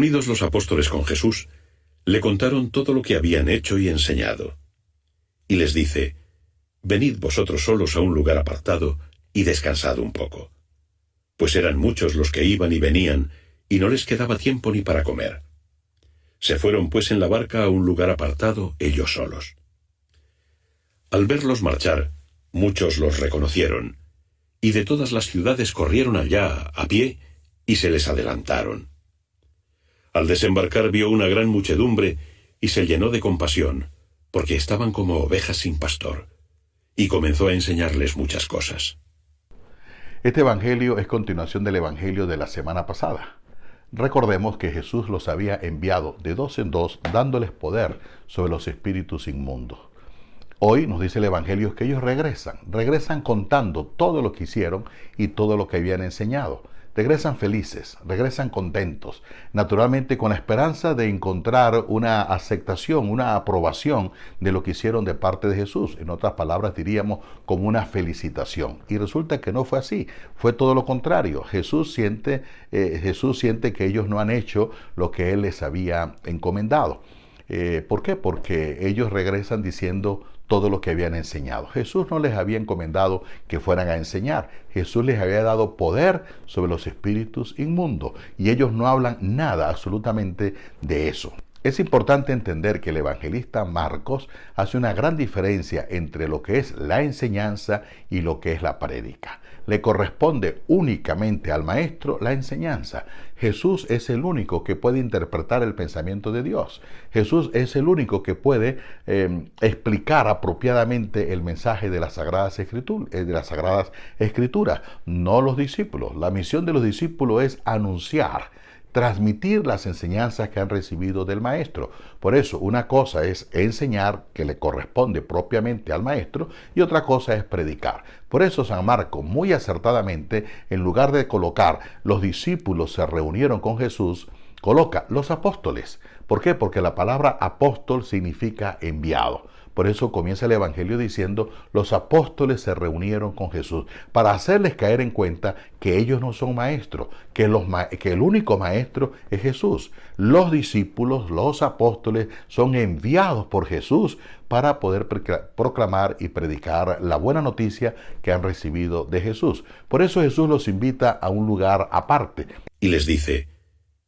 Reunidos los apóstoles con Jesús, le contaron todo lo que habían hecho y enseñado. Y les dice: «Venid vosotros solos a un lugar apartado y descansad un poco». Pues eran muchos los que iban y venían, y no les quedaba tiempo ni para comer. Se fueron pues en la barca a un lugar apartado, ellos solos. Al verlos marchar, muchos los reconocieron, y de todas las ciudades corrieron allá a pie, y se les adelantaron. Al desembarcar vio una gran muchedumbre, y se llenó de compasión, porque estaban como ovejas sin pastor, y comenzó a enseñarles muchas cosas. Este evangelio es continuación del evangelio de la semana pasada. Recordemos que Jesús los había enviado de dos en dos, dándoles poder sobre los espíritus inmundos. Hoy nos dice el evangelio que ellos regresan contando todo lo que hicieron y todo lo que habían enseñado. Regresan felices, regresan contentos, naturalmente con la esperanza de encontrar una aceptación, una aprobación de lo que hicieron de parte de Jesús. En otras palabras diríamos como una felicitación. Y resulta que no fue así, fue todo lo contrario. Jesús siente que ellos no han hecho lo que Él les había encomendado. ¿Por qué? Porque ellos regresan diciendo todo lo que habían enseñado. Jesús no les había encomendado que fueran a enseñar. Jesús les había dado poder sobre los espíritus inmundos y ellos no hablan nada absolutamente de eso. Es importante entender que el evangelista Marcos hace una gran diferencia entre lo que es la enseñanza y lo que es la prédica. Le corresponde únicamente al maestro la enseñanza. Jesús es el único que puede interpretar el pensamiento de Dios. Jesús es el único que puede explicar apropiadamente el mensaje de las Sagradas Escrituras, no los discípulos. La misión de los discípulos es anunciar, transmitir las enseñanzas que han recibido del maestro. Por eso, una cosa es enseñar, que le corresponde propiamente al maestro, y otra cosa es predicar. Por eso San Marcos, muy acertadamente, en lugar de colocar los discípulos se reunieron con Jesús, coloca los apóstoles. ¿Por qué? Porque la palabra apóstol significa enviado. Por eso comienza el evangelio diciendo: los apóstoles se reunieron con Jesús, para hacerles caer en cuenta que ellos no son maestros, que el único maestro es Jesús. Los discípulos, los apóstoles, son enviados por Jesús para poder proclamar y predicar la buena noticia que han recibido de Jesús. Por eso Jesús los invita a un lugar aparte. Y les dice: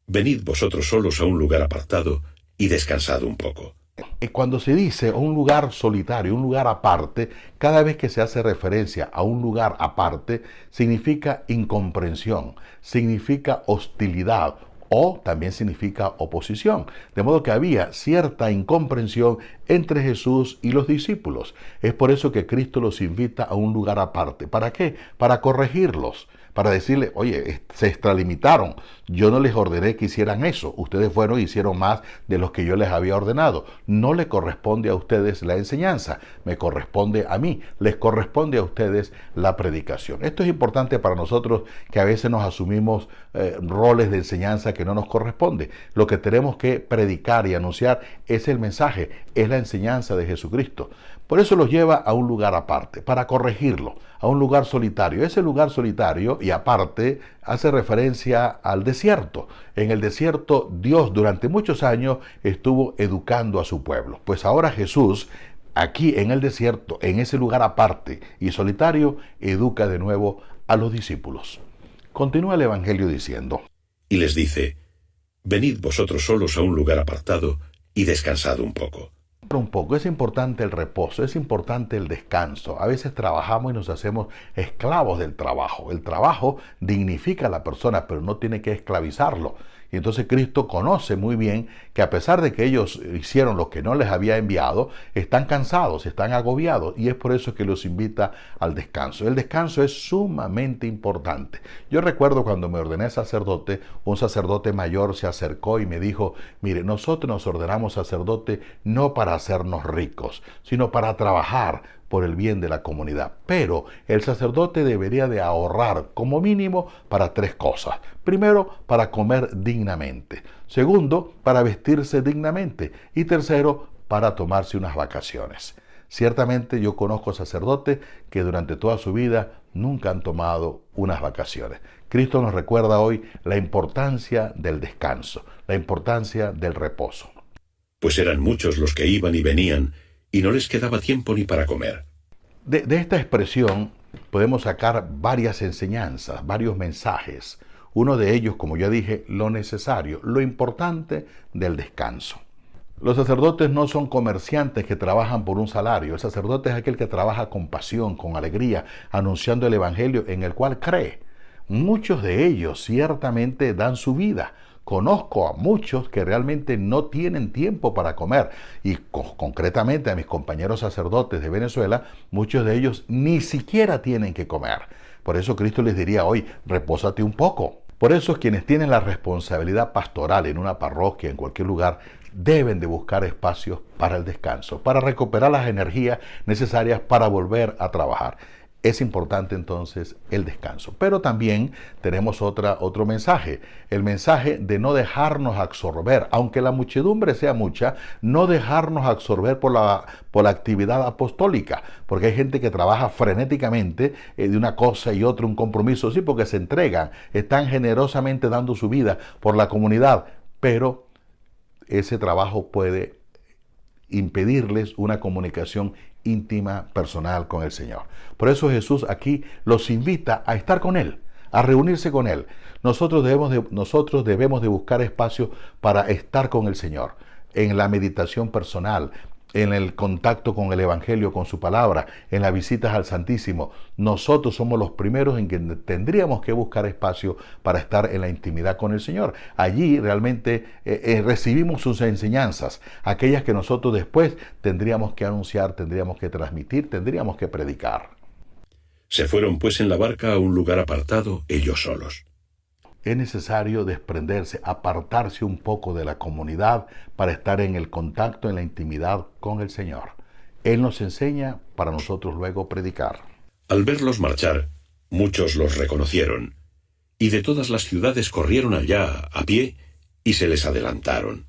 «Venid vosotros solos a un lugar apartado y descansad un poco». Cuando se dice un lugar solitario, un lugar aparte, cada vez que se hace referencia a un lugar aparte, significa incomprensión, significa hostilidad o también significa oposición. De modo que había cierta incomprensión entre Jesús y los discípulos. Es por eso que Cristo los invita a un lugar aparte. ¿Para qué? Para corregirlos. Para decirle: oye, se extralimitaron, yo no les ordené que hicieran eso, ustedes fueron y hicieron más de los que yo les había ordenado. No le corresponde a ustedes la enseñanza, me corresponde a mí, les corresponde a ustedes la predicación. Esto es importante para nosotros, que a veces nos asumimos roles de enseñanza que no nos corresponde. Lo que tenemos que predicar y anunciar es el mensaje, es la enseñanza de Jesucristo. Por eso los lleva a un lugar aparte, para corregirlo, a un lugar solitario. Ese lugar solitario y aparte hace referencia al desierto. En el desierto Dios durante muchos años estuvo educando a su pueblo. Pues ahora Jesús, aquí en el desierto, en ese lugar aparte y solitario, educa de nuevo a los discípulos. Continúa el evangelio diciendo: y les dice: «Venid vosotros solos a un lugar apartado y descansad un poco». Es importante el reposo, es importante el descanso. A veces trabajamos y nos hacemos esclavos del trabajo. El trabajo dignifica a la persona, pero no tiene que esclavizarlo. Y entonces Cristo conoce muy bien que a pesar de que ellos hicieron lo que no les había enviado, están cansados, están agobiados, y es por eso que los invita al descanso. El descanso es sumamente importante. Yo recuerdo cuando me ordené sacerdote, un sacerdote mayor se acercó y me dijo: mire, nosotros nos ordenamos sacerdote no para hacernos ricos, sino para trabajar por el bien de la comunidad. Pero el sacerdote debería de ahorrar como mínimo para 3 cosas. Primero, para comer dignamente. Segundo, para vestirse dignamente. Y tercero, para tomarse unas vacaciones. Ciertamente yo conozco sacerdotes que durante toda su vida nunca han tomado unas vacaciones. Cristo nos recuerda hoy la importancia del descanso, la importancia del reposo. Pues eran muchos los que iban y venían, y no les quedaba tiempo ni para comer. De esta expresión podemos sacar varias enseñanzas, varios mensajes. Uno de ellos, como ya dije, lo necesario, lo importante del descanso. Los sacerdotes no son comerciantes que trabajan por un salario. El sacerdote es aquel que trabaja con pasión, con alegría, anunciando el evangelio en el cual cree. Muchos de ellos ciertamente dan su vida. Conozco a muchos que realmente no tienen tiempo para comer y concretamente a mis compañeros sacerdotes de Venezuela, muchos de ellos ni siquiera tienen que comer. Por eso Cristo les diría hoy, repósate un poco. Por eso quienes tienen la responsabilidad pastoral en una parroquia, en cualquier lugar, deben de buscar espacios para el descanso, para recuperar las energías necesarias para volver a trabajar. Es importante entonces el descanso. Pero también tenemos otro mensaje, el mensaje de no dejarnos absorber, aunque la muchedumbre sea mucha, no dejarnos absorber por la actividad apostólica, porque hay gente que trabaja frenéticamente de una cosa y otra, un compromiso, sí, porque se entregan, están generosamente dando su vida por la comunidad, pero ese trabajo puede impedirles una comunicación íntima, personal con el Señor. Por eso Jesús aquí los invita a estar con Él, a reunirse con Él. Nosotros debemos de buscar espacio para estar con el Señor, en la meditación personal, en el contacto con el Evangelio, con su palabra, en las visitas al Santísimo. Nosotros somos los primeros en que tendríamos que buscar espacio para estar en la intimidad con el Señor. Allí realmente recibimos sus enseñanzas, aquellas que nosotros después tendríamos que anunciar, tendríamos que transmitir, tendríamos que predicar. Se fueron pues en la barca a un lugar apartado, ellos solos. Es necesario desprenderse, apartarse un poco de la comunidad para estar en el contacto, en la intimidad con el Señor. Él nos enseña para nosotros luego predicar. Al verlos marchar, muchos los reconocieron, y de todas las ciudades corrieron allá a pie y se les adelantaron.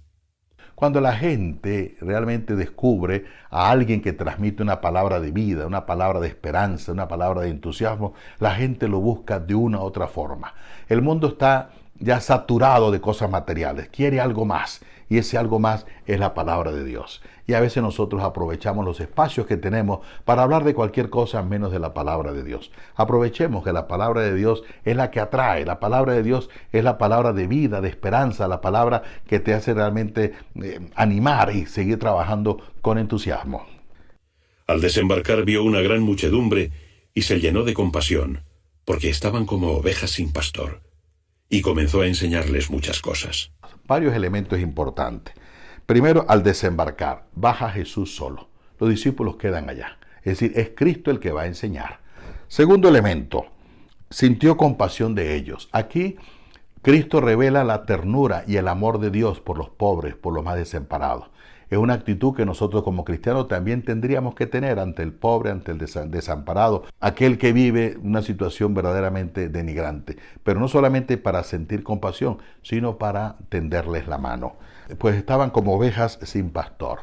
Cuando la gente realmente descubre a alguien que transmite una palabra de vida, una palabra de esperanza, una palabra de entusiasmo, la gente lo busca de una u otra forma. El mundo está ya saturado de cosas materiales, quiere algo más, y ese algo más es la palabra de Dios. Y a veces nosotros aprovechamos los espacios que tenemos para hablar de cualquier cosa menos de la palabra de Dios. Aprovechemos que la palabra de Dios es la que atrae, la palabra de Dios es la palabra de vida, de esperanza, la palabra que te hace realmente animar y seguir trabajando con entusiasmo. Al desembarcar vio una gran muchedumbre y se llenó de compasión, porque estaban como ovejas sin pastor, y comenzó a enseñarles muchas cosas. Varios elementos importantes. Primero, al desembarcar, baja Jesús solo. Los discípulos quedan allá. Es decir, es Cristo el que va a enseñar. Segundo elemento, sintió compasión de ellos. Aquí, Cristo revela la ternura y el amor de Dios por los pobres, por los más desamparados. Es una actitud que nosotros como cristianos también tendríamos que tener ante el pobre, ante el desamparado, aquel que vive una situación verdaderamente denigrante. Pero no solamente para sentir compasión, sino para tenderles la mano. Pues estaban como ovejas sin pastor.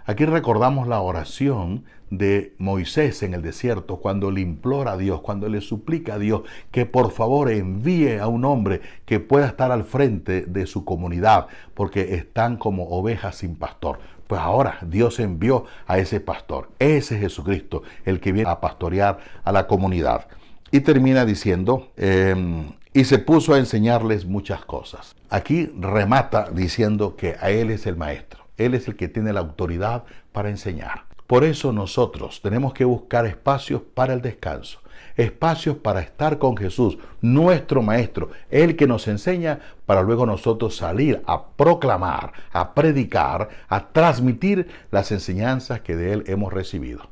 Aquí recordamos la oración de Moisés en el desierto cuando le implora a Dios, cuando le suplica a Dios que por favor envíe a un hombre que pueda estar al frente de su comunidad porque están como ovejas sin pastor. Pues ahora Dios envió a ese pastor. Ese es Jesucristo, el que viene a pastorear a la comunidad. Y termina diciendo, y se puso a enseñarles muchas cosas. Aquí remata diciendo que a Él es el maestro. Él es el que tiene la autoridad para enseñar. Por eso nosotros tenemos que buscar espacios para el descanso, espacios para estar con Jesús, nuestro Maestro, el que nos enseña para luego nosotros salir a proclamar, a predicar, a transmitir las enseñanzas que de Él hemos recibido.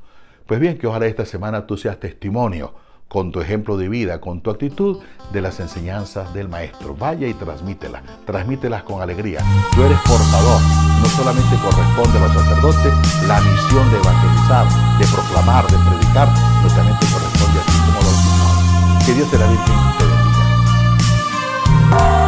Pues bien, que ojalá esta semana tú seas testimonio con tu ejemplo de vida, con tu actitud de las enseñanzas del Maestro. Vaya y transmítelas con alegría. Tú eres portador, no solamente corresponde a los sacerdotes la misión de evangelizar, de proclamar, de predicar, no también te corresponde a ti como bautizado. Que Dios te la bendiga y te bendiga.